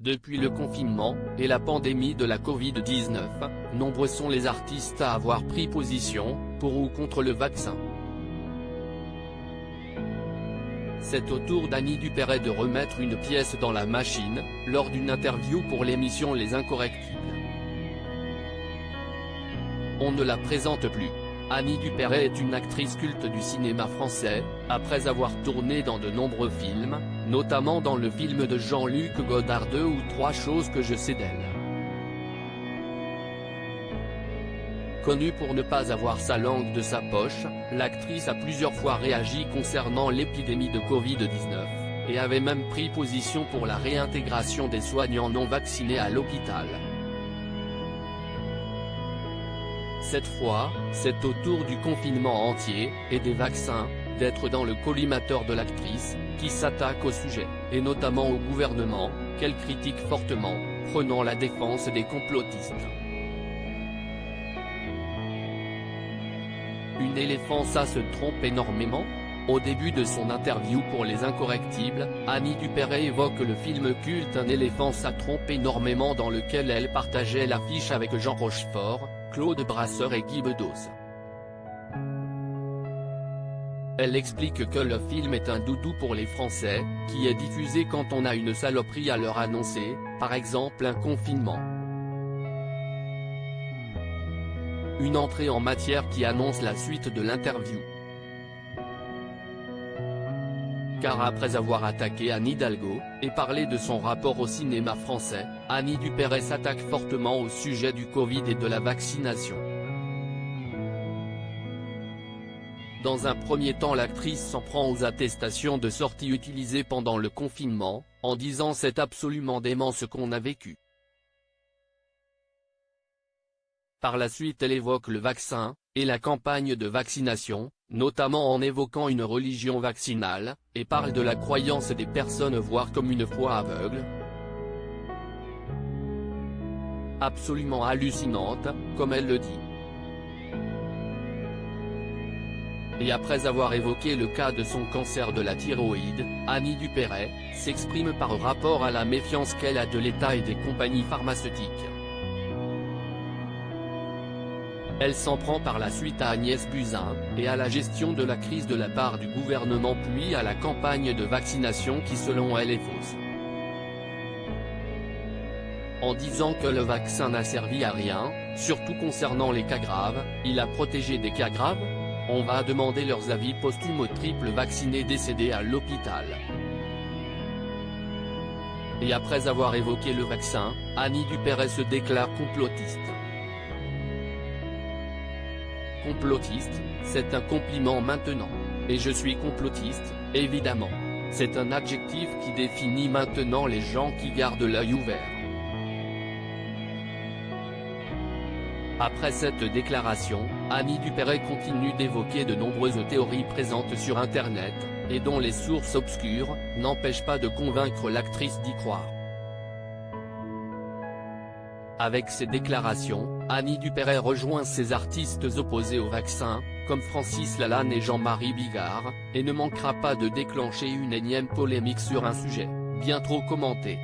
Depuis le confinement, et la pandémie de la Covid-19, nombreux sont les artistes à avoir pris position, pour ou contre le vaccin. C'est au tour d'Annie Dupéret de remettre une pièce dans la machine, lors d'une interview pour l'émission Les Incorrectibles. On ne la présente plus. Annie Dupéret est une actrice culte du cinéma français, après avoir tourné dans de nombreux films, notamment dans le film de Jean-Luc Godard 2 ou 3 choses que je sais d'elle. Connue pour ne pas avoir sa langue de sa poche, l'actrice a plusieurs fois réagi concernant l'épidémie de Covid-19, et avait même pris position pour la réintégration des soignants non vaccinés à l'hôpital. Cette fois, c'est au tour du confinement entier, et des vaccins, d'être dans le collimateur de l'actrice, qui s'attaque au sujet, et notamment au gouvernement, qu'elle critique fortement, prenant la défense des complotistes. Une éléphant ça se trompe énormément ? Au début de son interview pour Les Incorrectibles, Annie Dupéret évoque le film culte Un éléphant ça trompe énormément dans lequel elle partageait l'affiche avec Jean Rochefort, Claude Brasseur et Guy Bedos. Elle explique que le film est un doudou pour les Français, qui est diffusé quand on a une saloperie à leur annoncer, par exemple un confinement. Une entrée en matière qui annonce la suite de l'interview. Car après avoir attaqué Anne Hidalgo, et parlé de son rapport au cinéma français, Annie Dupéret s'attaque fortement au sujet du Covid et de la vaccination. Dans un premier temps, l'actrice s'en prend aux attestations de sortie utilisées pendant le confinement, en disant c'est absolument dément ce qu'on a vécu. Par la suite elle évoque le vaccin, et la campagne de vaccination, notamment en évoquant une religion vaccinale, et parle de la croyance des personnes voire comme une foi aveugle. Absolument hallucinante, comme elle le dit. Et après avoir évoqué le cas de son cancer de la thyroïde, Annie Dupéret s'exprime par rapport à la méfiance qu'elle a de l'État et des compagnies pharmaceutiques. Elle s'en prend par la suite à Agnès Buzyn, et à la gestion de la crise de la part du gouvernement puis à la campagne de vaccination qui selon elle est fausse. En disant que le vaccin n'a servi à rien, surtout concernant les cas graves, il a protégé des cas graves ? On va demander leurs avis posthumes aux triples vaccinés décédés à l'hôpital. Et après avoir évoqué le vaccin, Annie Dupéret se déclare complotiste. Complotiste, c'est un compliment maintenant. Et je suis complotiste, évidemment. C'est un adjectif qui définit maintenant les gens qui gardent l'œil ouvert. Après cette déclaration, Annie Dupéret continue d'évoquer de nombreuses théories présentes sur Internet, et dont les sources obscures n'empêchent pas de convaincre l'actrice d'y croire. Avec ces déclarations, Annie Dupéret rejoint ses artistes opposés au vaccin, comme Francis Lalanne et Jean-Marie Bigard, et ne manquera pas de déclencher une énième polémique sur un sujet bien trop commenté.